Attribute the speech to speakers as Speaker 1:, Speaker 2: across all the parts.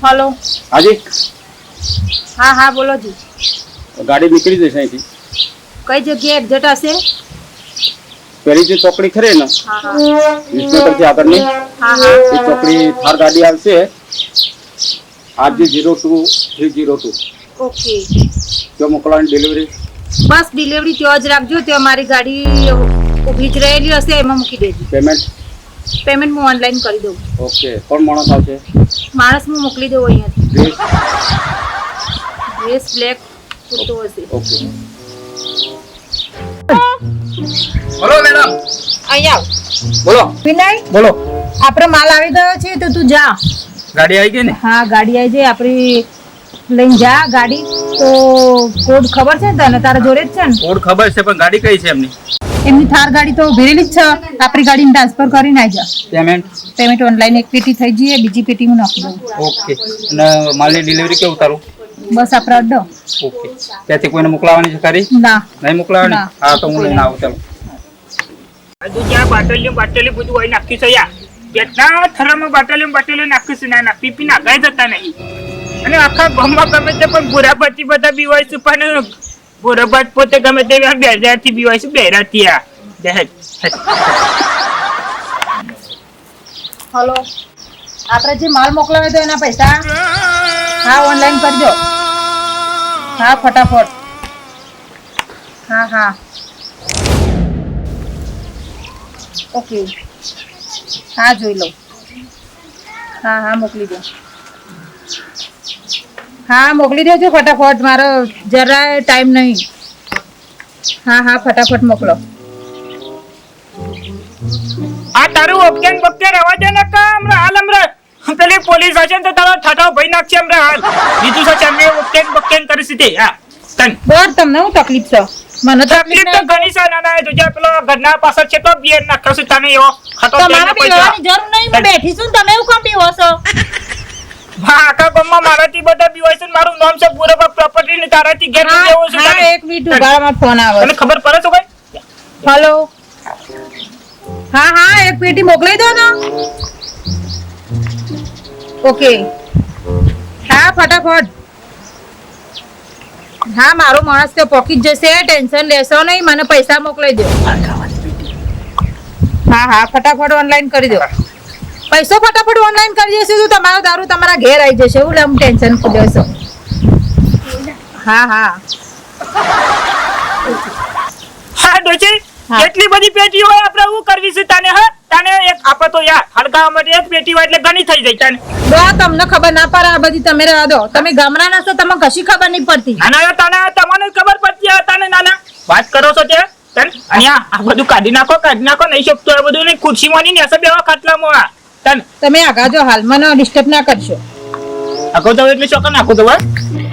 Speaker 1: Hello
Speaker 2: हाँ जी,
Speaker 1: हाँ हाँ बोलो जी
Speaker 2: गाड़ी निकली जैसे અહીંથી
Speaker 1: कई जगह एग्जेट हશે
Speaker 2: પેલી જે ચોકડી ખરી ને
Speaker 1: हाँ हाँ
Speaker 2: વિસનગરથી આગળની
Speaker 1: हाँ हाँ
Speaker 2: એ ચોકડી થાર ગાડી આવશે આજે 02302
Speaker 1: ओके
Speaker 2: જો મોકલવાની ડિલિવરી
Speaker 1: बस डिलीवरी त्यो ज राखजो त्यो અમારી ગાડી ઊભી જ રહેલી હશે એમાં મૂકી દેજો
Speaker 2: પેમેન્ટ
Speaker 1: પેમેન્ટ હું ઓનલાઈન કરી દઉં
Speaker 2: ઓકે કોણ માણસ આવશે
Speaker 1: માણસ હું મોકલી દઉં અહીંયાથી
Speaker 2: ડ્રેસ
Speaker 1: ડ્રેસ બ્લેક કુર્તો હશે
Speaker 2: ઓકે
Speaker 3: બોલો મેડમ
Speaker 1: અહીંયા આવ
Speaker 3: બોલો
Speaker 1: વિનય
Speaker 3: બોલો
Speaker 1: આપણો માલ આવી ગયો છે તો તું જા
Speaker 3: ગાડી આવી ગઈ ને
Speaker 1: હા ગાડી આવી જાય આપણી લઈને જા ગાડી તો કોડ ખબર છે ને તને તારા જોડે જ છે ને
Speaker 3: કોડ ખબર છે પણ ગાડી કઈ છે એમની
Speaker 1: એમની થાર ગાડી તો ભરેલી જ છે આપણી ગાડીને ટ્રાન્સફર કરીને આવી જા
Speaker 3: પેમેન્ટ
Speaker 1: પેમેન્ટ ઓનલાઈન એક પેટી થઈ જઈએ બીજી પેટી હું નાખી દઉં
Speaker 3: ઓકે અને માલની ડિલિવરી કેવું તારું
Speaker 1: બસ આપણે અડ્ડો
Speaker 3: ઓકે ત્યાંથી કોઈને મોકલાવાની છે ખરી
Speaker 1: ના
Speaker 3: નહીં મોકલાવાની
Speaker 1: ના.
Speaker 3: હા તો હું લઈને આવું ચાલો
Speaker 4: હજુ જ્યાં બાટલીઓ બધું હોય નાખ્યું છે યા કેટલા થરામાં બાટલીઓ નાખ્યું છે ના પીપી નાખાઈ જતા નહીં અને આખા ગામમાં ગમે તે પણ ભૂરાબાથી બધા બીવાય છે પણ ભૂરાબાદ પોતે ગમે તે બેજારથી બીવાય છે બેરાથી આ દહેજ
Speaker 1: હલો આપણે જે માલ મોકલાવે તો એના પૈસા હા ઓનલાઈન કરજો હા ફટાફટ હા હા ઓકે હા જોઈ લઉં હા હા મોકલી દો હા મોકલી દેજો ફટાફટ મારો જરાય ટાઈમ નહીં હા હા ફટાફટ મોકલો
Speaker 4: આ તારું ઓપકેન બપકેન રવા દે ને કા હમણાં પેલી પોલીસ હશે ને તો તારો ઠાઠો ભઈ નાખશે હમણાં હાલ બીજું શું છે અમે ઓપકેન બપકેન કરી સીધી હા તન
Speaker 1: બોર તમને હું તકલીફ છે મને
Speaker 4: તકલીફ તો ઘણી છે નાના તુજા પેલો ઘરના પાછળ છે તો બિયર નાખ્યો છે તને એવો ખતો
Speaker 1: તમારે પીવાની જરૂર નહીં હું બેઠી છું ને તમે એવું કામ પીવો છો
Speaker 4: હા આખા ગામમાં મારાથી બધા બીવાય છે મારું નામ છે પૂરો પ્રોપર્ટી ને તારાથી ઘેર
Speaker 1: હા
Speaker 4: જેવો છે
Speaker 1: હા, એક મિનિટ ઉભા રહો, મારો ફોન આવે
Speaker 4: તને ખબર પડે છે કોઈ
Speaker 1: હેલો હા હા એક પેટી મોકલી દો ને ઓકે હા ફટાફટ હા મારો માણસ તો પોકી જ જશે ટેન્શન લેશો નહીં મને પૈસા મોકલી દો હા હા ફટાફટ ઓનલાઈન કરી દો પૈસો ફટાફટ ઓનલાઈન કરી દેશે તો તમારો દારૂ તમારા ઘેર આવી જશે એવું લમ ટેન્શન લેશો હા હા
Speaker 4: હા ડોચી
Speaker 1: હા.
Speaker 4: કેટલી બધી પેટી હોય આપણે શું કરવી છે તને હા તને એક આપે તો યાર હળગાવા માટે એક પેટી હોય એટલે ઘણી થઈ જાય તને
Speaker 1: દો તમને ખબર ના પડે આ બધી તમે રહેવા દો તમે ગામડાના છો તમને કશી ખબર નહીં પડતી
Speaker 4: નાના તને તમને ખબર પડતી હોય તને નાના વાત કરો છો તે તને અહીંયા આ બધું કાઢી નાખો નહીં શકતો આ બધું નહીં ખુરશીમાં નહીં નેસે બેવા ખાટલામાં આ તને
Speaker 1: તમે આગા જો હાલ મને ડિસ્ટર્બ ના કરશો
Speaker 4: આખો તો એટલે ચોકન નાખો તો ભાઈ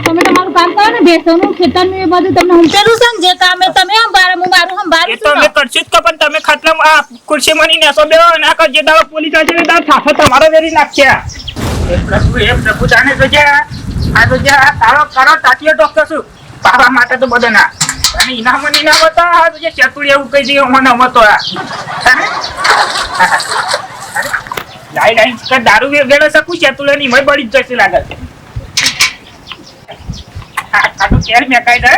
Speaker 1: તમે તમારું કામ કરો ને બેસવાનું ખેતરનું એ બધું તમને હંચેલું છે ને જે કામ એ તમે સંભાળો હું મારું
Speaker 4: એ
Speaker 1: સંભાળું
Speaker 4: તો
Speaker 1: છું
Speaker 4: અમે કરશું જ કે પણ તમે ખાટલામાં આ ખુરશીમાં નહીં નેસો બેવા અને આખા જે દાડો પોલીસ આવશે ને દાડો ઠાઠો તમારો વેરી નાખ્યા એ પ્રભુ જાણે તો જે આ તો જે તારો કરો તાતીયો ડોક્ટર છું પાવા માટે તો બધો ના અને ઇનામો હતા આ તો જે ચતુડી એવું કહી દઈએ મને મતો આ લાઈ દારૂ વેળે શકું ચતુડે ની મય બળી જ જશે લાગે આ તો તેલ મેકાઈ દે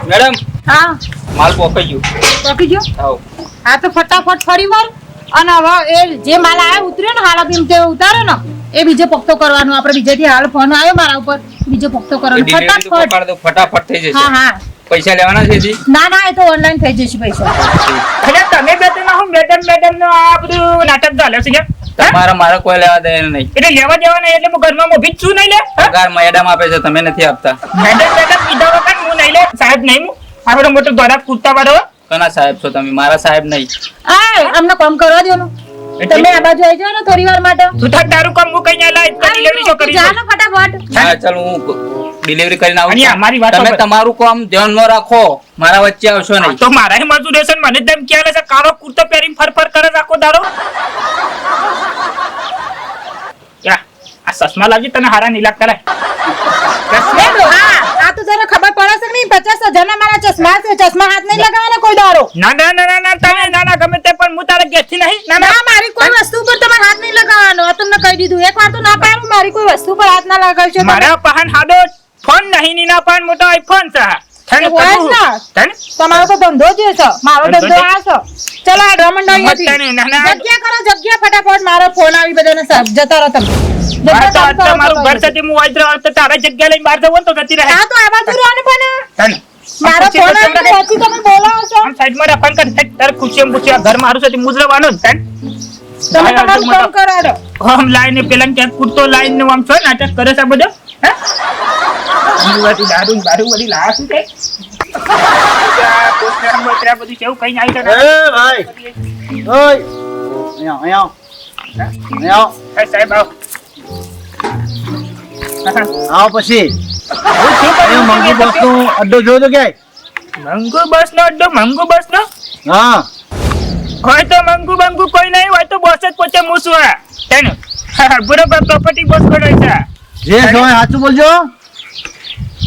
Speaker 3: મેડમ
Speaker 1: હા
Speaker 3: માલ પોકાઈ ગયો
Speaker 1: પકી ગયો
Speaker 3: આવો
Speaker 1: હા તો ફટાફટ ફરી વાર અને હવે એ જે માલ આયો ઉતર્યો ને હાલા બીમ તે ઉતારે ને એ બીજો પક્તો કરવાનો આપણે બીજેથી હાલ ફોન આવ્યો મારા ઉપર બીજો પક્તો કરવાનો
Speaker 3: ડિલિવરી તો
Speaker 1: ફટાફટ
Speaker 3: પકડ દો ફટાફટ થઈ જશે
Speaker 1: હા હા
Speaker 3: પૈસા લેવાના છે જી
Speaker 1: ના ના એ તો ઓનલાઈન થઈ જશે પૈસા
Speaker 4: અરે તમે બે ના હું મેડમ નો આ બધું નાટક ચાલે છે કે
Speaker 3: તમારા મારે કોઈ લેવા દે નહીં
Speaker 4: એટલે લેવા દેવા નહીં એટલે હું ઘરમાં મોભી જ છું નહીં લે
Speaker 3: પગાર મેડમ આપે છે તમે નથી આપતા
Speaker 4: મેડમ કીધા વગર હું નહીં લે સાહેબ નહીં હું આપણો મોટો દ્વારા કૂદતા વાળો
Speaker 3: કના સાહેબ છો તમે મારા સાહેબ નહીં
Speaker 1: આ અમને કામ કરવા દેવાનું તમે આ બાજુ આવી જાઓ ને થોડી વાર માટે
Speaker 4: તું થાક દારૂ કામ હું કઈ લાઈ ડિલિવરી શો કરી
Speaker 1: જાનો ફટાફટ
Speaker 3: હા ચાલ હું ડિલિવરી કરીને આવું
Speaker 4: અને
Speaker 3: છું.
Speaker 4: અમારી વાત
Speaker 3: તમે
Speaker 4: સાંભળ.
Speaker 3: તમારું કામ ધ્યાનમાં રાખો મારા વચ્ચે આવશો નહીં
Speaker 4: તો મારા મજૂર છે મને તેમ ખ્યાલ છે કાળો કુર્તો પહેરીને ફરફર કરે છે આખો દાડો યા આ ચશ્મા લાગી તને હારા નહીં લાગતા લે
Speaker 1: હા આ તો જરા ખબર પડે છે કે નહીં 50,000 ના મારા ચશ્મા છે ચશ્મા હાથ નહીં લગાવવાનો કોઈ દારો
Speaker 4: ના ના ના ના ના તને ના ના ગમે તે પણ હું તારે ઘેરથી નહીં ના ના
Speaker 1: ના મારી કોઈ વસ્તુ પર તમારે હાથ નહીં લગાવવાનો દીધું એકવાર તો ના પાડું મારી કોઈ વસ્તુ પર હાથ ના લગાવશો તમે.
Speaker 4: મારા પાહન હાડો ફોન નહીં ની ના પાહન મોટો આઈફોન છે
Speaker 1: એ હોય જ ને. તમારો તો ધંધો જ છે મારો ધંધો આ છે. ચલો આ ડ્રમંડ અહીંયાથી જગ્યા કરો જગ્યા ફટાફટ મારો ફોન આવી બધાને જતા રહો તમે.
Speaker 4: મારું ઘર સાથે હું વાંચ રહ્યો તો તારા જગ્યા લઈને બહાર જવું તો જતી રહે
Speaker 1: હા તો આ બાજુ રહો ને પણ મારો
Speaker 4: પછી
Speaker 1: ફોન
Speaker 4: પછી
Speaker 1: આવે પછી તમે બોલાવો છો.
Speaker 4: આમ સાઈડમાં રાખવાનું કર સાઈડ તાર ખુશી પૂછ્યા ઘર મારું સાથે મુજરવાનું ને
Speaker 1: તમે તમારું કામ કરો દો.
Speaker 4: આમ લાઈને પેલા ક્યાંક પૂરતો લાઈન નું આમ છો નાટક કરે છે બધો દારૂ દારૂ બધી લાયા શું છે બધું કેવું કઈ આવી
Speaker 5: ભાઈ ઓય અહીંયા
Speaker 4: સાહેબ આવો
Speaker 5: આવો પછી મંગી બસ નો અડ્ડો જોયો તો ક્યાંય
Speaker 4: મંગુ બસ નો અડ્ડો મંગુ બસ નો
Speaker 5: હા
Speaker 4: હોય તો મંગુ કોઈ નહીં હોય તો બસ જ પોતે મૂસવા તેનું બરોબર પ્રોપર્ટી બસ કોનો છે
Speaker 5: જે હોય સાચું બોલજો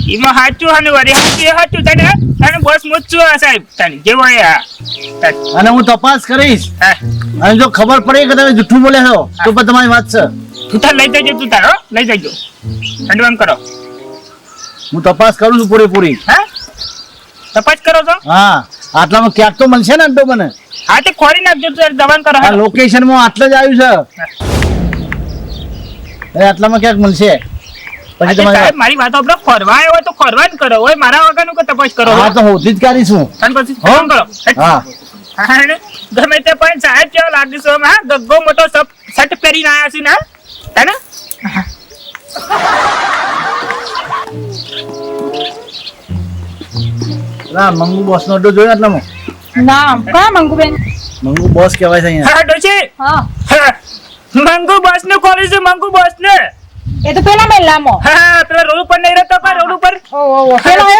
Speaker 4: એમાં સાચું અને વરી સાચું તને બસ મૂચું સાહેબ તને જેવો
Speaker 5: અને હું તપાસ કરીશ અને જો ખબર પડે કે તમે જૂઠું બોલ્યા છો તો પણ તમારી વાત છે
Speaker 4: તું તાર લઈ જજો તું તારો લઈ જજો એડવાન્સ કરો
Speaker 5: હું તપાસ કરું છું પૂરેપૂરી
Speaker 4: હા તપાસ કરો છો
Speaker 5: હા આટલામાં ક્યાંક તો મળશે ને અડ્ડો મને
Speaker 4: હા તે ખોરી નાખજો તું દબાણ કરો
Speaker 5: આ લોકેશન માં આટલે જ આવ્યું છે આટલામાં ક્યાંક મળશે પછી તમારી
Speaker 4: સાહેબ મારી વાત આપણે ફરવા આવ્યો હોય તો ફરવા જ કરો હોય મારા વગરનું કે તપાસ કરો
Speaker 5: હા તો હોતી જ કરીશું
Speaker 4: અને પછી ફોન કરો
Speaker 5: હા
Speaker 4: હા ને ગમે તે પણ સાહેબ કેવો લાગીશું હા ગગ્ગો મોટો શર્ટ પહેરીને આવ્યા છે ને હે ને
Speaker 5: ના મંગુ બોસ નો અડ્ડો જોયો આટલામાં
Speaker 1: ના કા મંગુબેન
Speaker 5: મંગુ બોસ કહેવાય છે અહીંયા
Speaker 4: હા ડોશી
Speaker 1: હા
Speaker 4: મંગુ બસ ને કોલેજ મંગુ બસ ને
Speaker 1: એ તો પેલા મેલામાં
Speaker 4: હા પેલા રોડ ઉપર નહીં રહેતો પણ રોડ ઉપર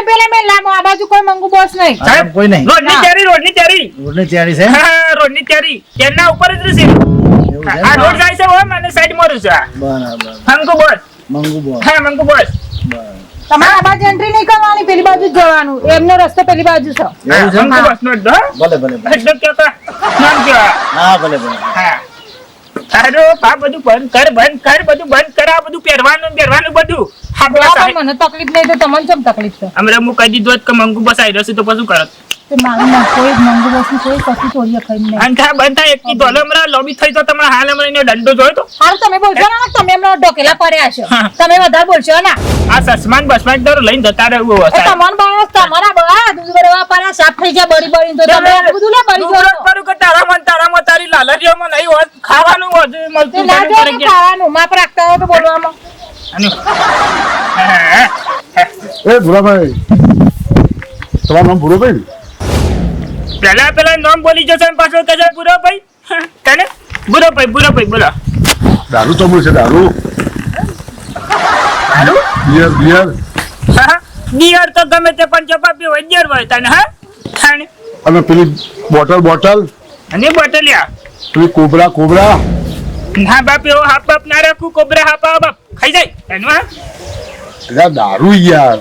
Speaker 1: પેલા મેલામાં આ બાજુ કોઈ મંગુ બોસ નહીં
Speaker 5: સાહેબ કોઈ નહીં
Speaker 4: રોડની તૈયારી
Speaker 5: રોડની તૈયારી છે
Speaker 4: હા રોડની તૈયારી તેના ઉપર જ રહેશે
Speaker 5: એવું છે
Speaker 4: આ રોડ જાય છે ઓમ અને સાઈડ મારું છે
Speaker 5: બરાબર
Speaker 4: મંગુ બસ
Speaker 5: મંગુ બોસ
Speaker 4: હા મંગુ બસ
Speaker 5: બરાબર
Speaker 1: તમારે આ બાજુ એન્ટ્રી નહીં કરવાની પેલી બાજુ જ જવાનું એમનો રસ્તો પેલી બાજુ છે
Speaker 5: એવું છે
Speaker 4: મંગુ બસ નો અડ્ડો
Speaker 5: ભલે ભલે ભલે.
Speaker 4: અડ્ડો કેતા નામ કેવા
Speaker 5: હા ભલે ભલે
Speaker 4: હા તારો આ બધું બંધ કર બધું બંધ કર આ બધું પહેરવાનું બધું હા પેલા
Speaker 1: બરાબર,
Speaker 4: સાહેબ
Speaker 1: મને તકલીફ નહીં તો તમને કેમ તકલીફ છે
Speaker 4: હમણાં હું કહી દીધું હોત કે મંગુ બસ આવી રહેશે તો પછી કરત
Speaker 1: તે મારું ના કોઈ મંગુ બોસ ની કોઈ કશું ચોરીએ ખાઈ નહીં
Speaker 4: અને ત્યાં બંધ થાય એકથી ડોલર હમણાં લોબી થઈ તો તમારા હાલ હમણાં એનો દંડો જોયો તો
Speaker 1: હારું તમે બોલશો ને તમે એમનો ઢોકેલા પડ્યા છો
Speaker 4: હા.
Speaker 1: તમે વધારે બોલશો ને
Speaker 4: આ સસમાન બસમાન દરો લઈને જતા રહેવું
Speaker 1: એ
Speaker 4: હશે
Speaker 1: તમારા બાળક તમારા બા દૂધ ભરવા પારા સાફ થઈ જાય બળી બળી તો તમે આટલું બધું લે બળી
Speaker 4: તું
Speaker 1: જાઓ
Speaker 4: વ્રત કરું કે તારામાં તારી લાલરીઓમાં નહીં હોત ખાવાનું હોત
Speaker 1: તે
Speaker 4: મળતું
Speaker 1: ના
Speaker 4: ઘરે
Speaker 1: જો
Speaker 4: ઘરે
Speaker 1: ને
Speaker 4: ગયા.
Speaker 1: ખાવાનું માપ રાખતા હોય તો બોલવામાં
Speaker 4: અને
Speaker 6: એ ભૂરાભાઈ તમારું નામ ભૂરાભાઈ
Speaker 4: પેલા નામ બોલી જશે અને પાછો કહેશે બુરો ભાઈ તને બુરો ભાઈ બોલો
Speaker 6: દારૂ તો મળશે દારૂ
Speaker 4: હારું
Speaker 6: બિયર
Speaker 4: બિયર તો ગમે તે પણ ચપાપી હોય બિયર હોય તને હા તને
Speaker 6: અને પેલી બોટલ
Speaker 4: અને બોટલિયા
Speaker 6: પેલી કોબરા
Speaker 4: ના બાપ એવો હાપ બાપ ના રાખું કોબરા હાપા બાપ ખાઈ જાય એનું હા
Speaker 6: એટલે દારૂ યાર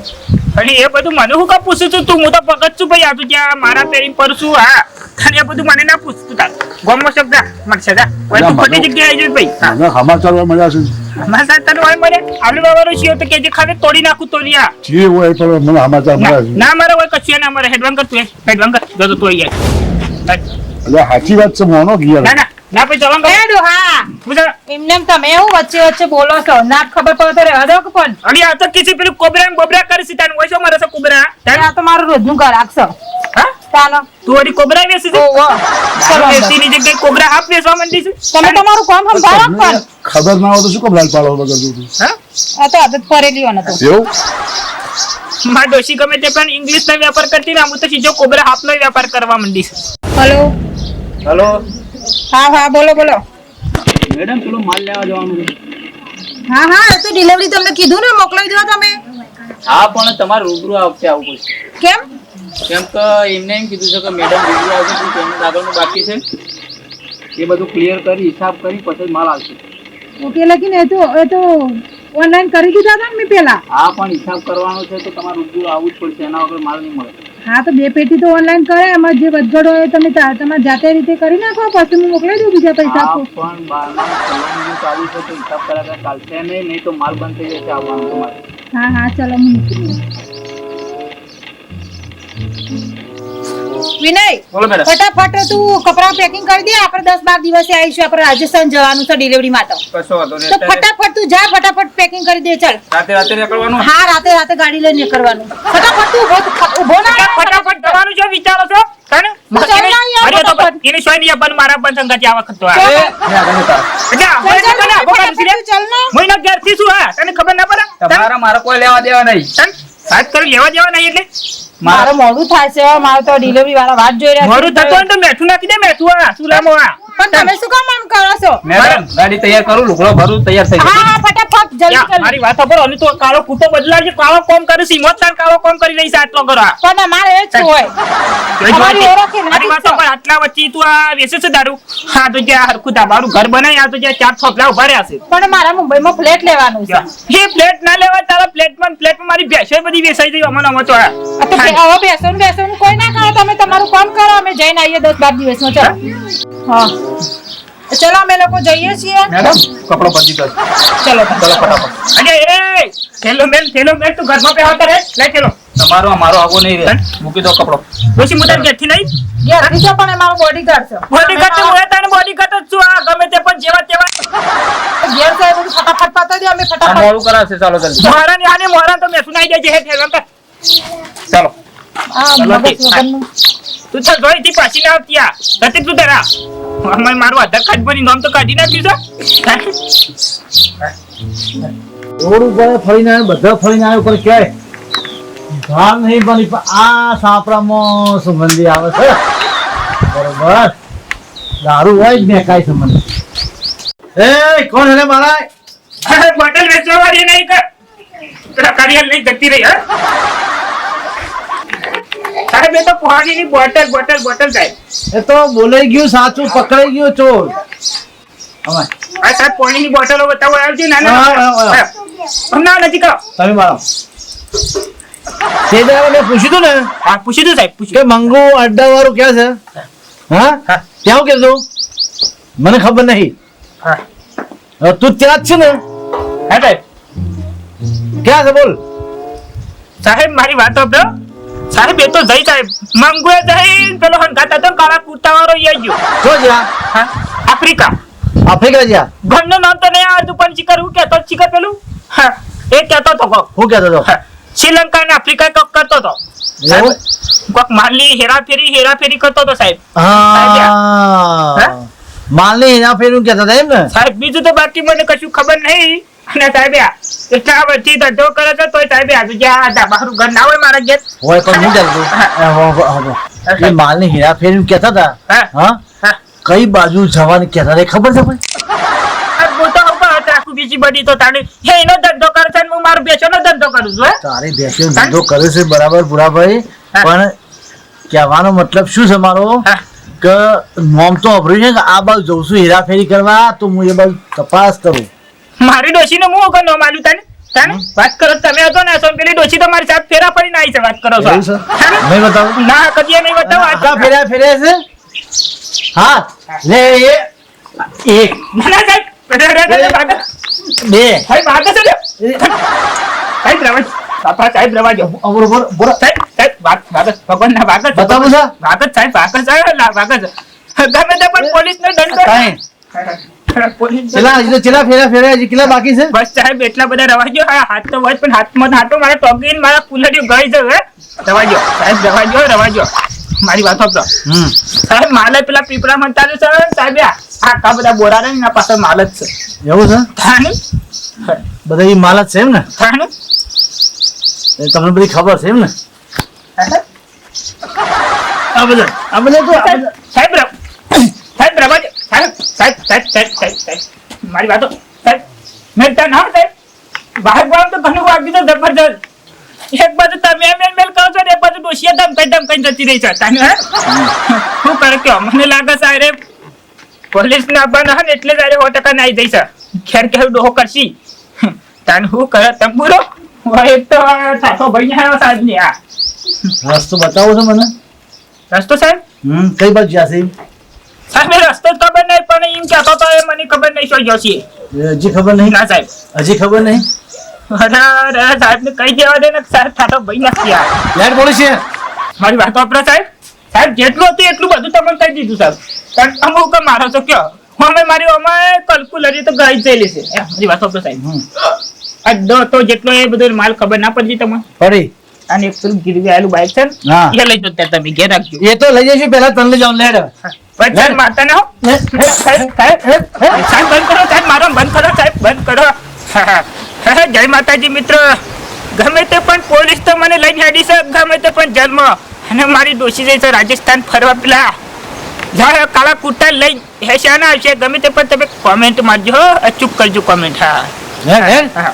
Speaker 4: અને એ બધું મને હું કા પૂછું છું તું હું તો પગત છું ભાઈ આ તું જ્યાં મારા પેરી પર છું હા અને એ બધું મને ના પૂછતું તાર ગોમો શબ્દ મળશે જા હવે તું ખોટી જગ્યાએ આવી ભાઈ હા
Speaker 6: મને સમાચાર મળ્યા છે
Speaker 4: અમારા સાથે તને હોય મળે આલુ બાબાનો શિયો તો કે જે ખાને તોડી નાખું તોડિયા
Speaker 6: જે હોય તો મને સમાચાર મળ્યા છે
Speaker 4: ના મારે હોય કશું ના મારે હેડવાન કર તું હેડવાન કર જો તો તું આવી જાય
Speaker 6: એટલે સાચી વાત છે મોનો ગિયર
Speaker 4: ના ભાઈ જવાન કર
Speaker 1: હેડો હા
Speaker 4: પૂછા
Speaker 1: એમને એમ તમે એવું વચ્ચે બોલો છો ના ખબર પડે તો રહેવા દો કે પણ
Speaker 4: અલી આ તો કિસી પેલું કોબરા બોબરા કરી સીતાનું હોય છો મારે કોબરા
Speaker 1: આ તો મારું રોજનું ગ્રાહક છે
Speaker 4: હા
Speaker 1: ચાલો
Speaker 4: તું વળી કોબરા વેસી છે
Speaker 1: ઓહો ચલો અંદર.
Speaker 4: વેસીની જગ્યાએ કોબરા હાફ વેસવા માંડી છે
Speaker 1: તમે તમારું કામ સંભાળો
Speaker 6: તમને
Speaker 1: પણ
Speaker 6: ખબર ના હોય તો શું કામ લાલ પાડો વગર જોતું
Speaker 4: હા
Speaker 1: આ તો આદત પડેલી હોય ને તો
Speaker 6: એવું
Speaker 4: મારા ડોશી ગમે તે પણ ઇંગ્લિશ નો વેપાર કરતી ને હું તો સીધો કોબરા હાફ નો વેપાર કરવા માંડી છે
Speaker 1: હેલો
Speaker 2: હેલો
Speaker 1: હા બોલો
Speaker 2: મેડમ પેલો માલ લેવા જવાનું છે.
Speaker 1: હા એ તો ડિલિવરી તમને કીધું ને મોકલાવી દો તમે
Speaker 3: હા પણ તમારે રૂબરૂ આવશે આવું પડશે
Speaker 1: કેમ
Speaker 3: કેમ કે એમને એમ કીધું છે કે મેડમ રૂબરૂ આવશે પણ પેમેન્ટ આગળનું બાકી છે એ બધું ક્લિયર કરી હિસાબ કરી પછી માલ આવશે.
Speaker 1: ઓકે લખીને એ તો ઓનલાઈન કરી દીધા હતા ને મેં પેલા
Speaker 3: હા પણ હિસાબ કરવાનો છે તો તમારે રૂબરૂ આવવું જ પડશે એના વગર માલ નહીં મળે.
Speaker 1: હા તો 2 પેટી તો ઓનલાઈન કરે, એમાં જે વધઘટ હોય તમે તમારે જાતે રીતે કરી નાખો, પછી હું મોકલાઈ દઉં બીજા પૈસા
Speaker 3: આ
Speaker 1: આપો.
Speaker 3: પણ 12 ચાલુ છે તો હિસાબ કરાવતા ચાલશે નહીં તો માલ બંધ થઈ જશે આવવાનું તમારે.
Speaker 1: હા ચલો હું મોકલી દઉં. વિનય
Speaker 3: બોલો મેડમ.
Speaker 1: ફટાફટ તું કપડા પેકિંગ કરી દે, આપણે 10-12 દિવસે આવીશું, આપણે રાજસ્થાન જવાનું છે ડિલિવરી માટે.
Speaker 3: કશો વાંધો નહીં.
Speaker 1: તો ફટાફટ તું જા, ફટાફટ પેકિંગ કરી દે. ચાલ
Speaker 3: રાતે નીકળવાનું.
Speaker 1: હા, રાતે ગાડી લઈને નીકળવાનું. ફટાફટ તું ઉભો ના
Speaker 4: ફટાફટ જવાનું છે વિચારો છો તને
Speaker 1: ચાલ ના યાર,
Speaker 4: અરે તો
Speaker 1: ફટાફટ.
Speaker 4: એને સોય નહીં પણ મારા પણ સંગાતી આ વખત તો આ
Speaker 1: ચાલ.
Speaker 4: એટલે આપણે
Speaker 1: ચાલ,
Speaker 4: તને બોલ
Speaker 1: ફટાફટ
Speaker 4: દીધે
Speaker 1: તું ચાલ ને.
Speaker 4: મહિના ઘેરથી શું હા તને ખબર ના પડે
Speaker 3: તમારા મારા કોઈ લેવા દેવા નહીં.
Speaker 4: વાત કરી લેવા દેવા નહીં એટલે
Speaker 1: મારે મોડું થાય છે, મારે તો ડિલિવરી વાળા વાટ જોઈ રહ્યા છે.
Speaker 4: મારું થતું હોય ને તો મેઠું નાખી દે, મેઠું આ સુલામો આ
Speaker 1: પણ તમે શું કામ આમ કરો છો?
Speaker 3: મેડમ ગાડી તૈયાર કરું, લુગડો ભરું, તૈયાર થઈ
Speaker 1: હા ફટાફટ જલ્દી
Speaker 4: યા,
Speaker 1: કરી.
Speaker 4: મારી વાત સાંભળો અને તો કાળો કૂટો બદલાવજે, કાળો કોમ કરે સિમોતદાર કાળો કોમ કરી રહી છે આટલો કરો આ.
Speaker 1: પણ અમારે એ જ હોય. અમારી ઓળખ એનાથી
Speaker 4: મારી વાત
Speaker 1: છે.
Speaker 4: સાંભળ, આટલા વચ્ચે તું આ વેચે છે દારૂ? હા તો જ્યાં હરખું તારું ઘર બનાવી, આ તો જ્યાં 4 થોપલા ઉભા રહ્યા છે.
Speaker 1: પણ મારા મુંબઈમાં ફ્લેટ લેવાનું છે.
Speaker 4: એ પ્લેટ ના લેવા, તારા પ્લેટમાં મારી ભેંસો બધી વેચાઈ ગઈ અમને અમે તો આ.
Speaker 1: આ તો હવે બેસવાનું કોઈ ના કરો, તમે તમારું કામ કરો, અમે જઈને આવીએ 10-12 દિવસમાં. ચલો હા ચલો અમે લોકો જઈએ છીએ.
Speaker 3: મેડમ કપડો પતી ગયો.
Speaker 1: ચલો
Speaker 3: ચલો ફટાફટ.
Speaker 4: અરે એ થેલો મેલ તું ઘરમાં બેહતા રહે. લે થેલો
Speaker 3: તમારો અમારો આગો નહીં રહે. મૂકી દો કપડો.
Speaker 4: પછી મુદત ઘેરથી નહીં
Speaker 1: યાર બીજો પણ અમારો બોડીગાર્ડ છે.
Speaker 4: બોડીગાર્ડ તો હું તારે બોડીગાર્ડ જ છું. આ ગમે તે પણ જેવા તેવા
Speaker 1: ઘેર છે બધું ફટાફટ પતાવી દે, અમે
Speaker 3: આ
Speaker 1: ફટાફટ.
Speaker 3: મોડું કરાવશે. ચાલો જલ્દી.
Speaker 4: મોહરા ને આને મોહરા તો મેં સુનાઈ જાય છે હે થેલો પર.
Speaker 3: ચાલો.
Speaker 1: આ મગજ વગરનું.
Speaker 4: તું તો જોઈ થી પાછી ના આવતી આ. નથી તું તારા અમે મારું આધાર કાર્ડ બની નામ તો કાઢી નાખ્યું છે.
Speaker 5: રોડ ઉપર ફરીને આવ્યો, બધા ફરીને આવ્યો, પણ ક્યાંય ભાન નહીં બની. પણ આ સાપરામાં સુગંધી આવે છે બરોબર. દારૂ હોય જ ને કાંઈ સંબંધ. એ કોણ હેલે મારા
Speaker 4: બોટલ વેચવા વાળી નહીં કર. પેલા કાર્યાલય લઈ જતી રહી હા. સાહેબ એ તો પાણીની બોટલ સાહેબ.
Speaker 5: એ તો બોલાઈ ગયું, સાચું પકડાઈ ગયું ચોર. અમાય
Speaker 4: આ સાહેબ પાણીની બોટલો બતાવો આવજો
Speaker 5: હા, હા, હા.
Speaker 4: નાના હમણાં નજીક આવો.
Speaker 5: તમે મારો સેદારા મેં પૂછ્યું તું ને
Speaker 4: હા પૂછી દો સાહેબ પૂછી
Speaker 5: કે મંગુ અડ્ડા વાળું ક્યાં છે? હા
Speaker 4: હા.
Speaker 5: ત્યાં કીધું મને ખબર નહીં.
Speaker 4: હા
Speaker 5: હવે તું ત્યાં જ છે ને?
Speaker 4: હા સાહેબ.
Speaker 5: ક્યાં છે બોલ?
Speaker 4: સાહેબ મારી વાત સાંભળો. સાહેબ એ તો જઈ સાહેબ મંગુએ જઈ પેલો હંગાત હતો કાળા કુર્તા વાળો એ ગયો.
Speaker 5: જો જ્યાં
Speaker 4: હા આફ્રિકા.
Speaker 5: આફ્રિકા જ્યાં
Speaker 4: ઘરનું નામ તો નહીં આવડતું પણ ચીકર હું કહેતો ચીકર પેલું હા એ કહેતો હતો કોક.
Speaker 5: હું કહેતો હતો
Speaker 4: હા, શ્રીલંકા અને આફ્રિકા કોક કરતો હતો
Speaker 5: એવું?
Speaker 4: કોક માલની હેરાફેરી કરતો હતો સાહેબ.
Speaker 5: હા માલની હેરાફેરી કહેતા હતા એમ ને?
Speaker 4: સાહેબ બીજું તો બાકી મને કશું ખબર નહીં. અને સાહેબ એટલા વર્ષથી ધંધો કરે છે તોય સાહેબ આજે જ્યાં ધાબાનું ઘર ના હોય મારા ઘેર.
Speaker 5: હોય પણ હું ચાલતું એ માલની હેરાફેરી કહેતા હતા.
Speaker 4: હા
Speaker 5: હા
Speaker 4: હા
Speaker 5: કઈ બાજુ જવાની કહેતા હતા એ ખબર છે ભાઈ?
Speaker 4: આ મોટો ઉપર હતો આખું બીજી બધી તો તાણે હે એનો ધંધો કરે છે અને હું મારો બેચોનો ધંધો કરું છું હે.
Speaker 5: તારી બેસ્યો ધંધો કરે છે બરાબર ભુરાભાઈ, પણ કહેવાનો મતલબ શું છે મારો
Speaker 4: હા.
Speaker 5: કે નોમ તો અભર્યું છે કે આ બાજુ જઉં છું હેરાફેરી કરવા, તો હું એ બાજુ તપાસ કરું.
Speaker 4: મારી ડોશીને હું વગર ન માલું તને વાત કરો તમે હતો ને તો પેલી ડોશી તો મારી સાથે ફેરા પડીને આવી છે વાત કરો છો.
Speaker 5: એવું છે? નહીં બતાવું?
Speaker 4: ના કદી નહીં બતાવો
Speaker 5: આટલા ફેર્યા છે? હા લે એક
Speaker 4: ના સાહેબ
Speaker 5: બે
Speaker 4: સાહેબ આગળ છે સાહેબ રવા બાપા સાહેબ રવા જો સાહેબ વાગત ભગવાન ના વાગત
Speaker 5: બતાવું છે?
Speaker 4: વાગત સાહેબ વાગત ગમે તે પણ પોલીસ ને દંડ પોલીસ
Speaker 5: ચેલા ફેર્યા હજી કેટલા બાકી છે?
Speaker 4: બસ સાહેબ એટલા બધા રવાજો હાથ તો વચ પણ હાથમાં હાટો મારા ટોગીન મારા કુલડીઓ ગઈ જવે રવાજો સાહેબ રવાજો મારી વાત સાંભળો. સાહેબ માલ પેલા પીપળા મંતા છે સાહેબ આખા બધા બોરા ને એના પાસે માલ જ છે.
Speaker 5: એવું છે?
Speaker 4: થાનું
Speaker 5: બધા ઈ માલ જ છે એમ ને?
Speaker 4: થાનું
Speaker 5: એ તમને બધી ખબર છે એમ ને? આ બધા તો
Speaker 4: સાહેબ રવાજો સાહેબ મારી વાતો સાહેબ મેં ત્યાં ના સાહેબ બહાર ગામ તો ઘણું વાગ્યું તો જબરજસ્ત. એક બાજુ તમે મેલ કરો છો ને એક બાજુ ડોશિયા ધમકાઈ જતી રહી છે તાને હે શું કરે કે મને લાગે છે અરે પોલીસ ના બના ને એટલે જ અરે 100% આવી જઈ છે ખેર ડોહો કરશી તાને શું કરે તંબુરો એક તો ઠાઠો ભાઈ ને આવ્યો સાહેબ ને આ
Speaker 5: રસ્તો બતાવો છો મને?
Speaker 4: રસ્તો સાહેબ
Speaker 5: કઈ બાજુ જશે?
Speaker 4: સાહેબ એ રસ્તો જ ખબર નહીં પણ એમ કહેતો તો એ મને ખબર નહીં શું જશે.
Speaker 5: હજી ખબર નહીં?
Speaker 4: ના સાહેબ
Speaker 5: હજી ખબર નહીં?
Speaker 4: અરે સાહેબ ને કહી દેવા દે ને સાહેબ ઠાઠો ભાઈ નથી આ
Speaker 5: લેટ બોલે છે.
Speaker 4: મારી વાત વાપરો સાહેબ. સાહેબ જેટલું હતું એટલું બધું તમને કહી દીધું સાહેબ. પણ અમુક મારો છો કયો અમે મારી અમે કલ્કુલરી તો ગઈ જયેલી છે મારી વાત વાપરો સાહેબ. અડધો તો જેટલો એ બધો માલ ખબર ના પડી તમને
Speaker 5: પડી.
Speaker 4: અને એક પેલું ગીરવી આવેલું બાઈક છે ને
Speaker 5: હા.
Speaker 4: એ લઈ જતા તમે ઘેર રાખજો.
Speaker 5: એ તો લઈ જઈશું પહેલા તને લઈ જાઓ. લેટ
Speaker 4: પછી મારતા ના હો. સાહેબ બંધ કરો સાહેબ મારો બંધ કરો સાહેબ બંધ કરો. જય માતાજી મિત્રો. ગમે તે પણ પોલીસ તો મને લઈને હેડી છે ગમે તે પણ જન્મ અને મારી ડોશી જઈ છે રાજસ્થાન ફરવા પેલા જ્યાં કાળા કુર્તા લઈ હેશાના આવશે ગમે તે પણ તમે કોમેન્ટ મારજો હો. ચૂપ કરજો કોમેન્ટ. હા
Speaker 5: લેટ
Speaker 4: હા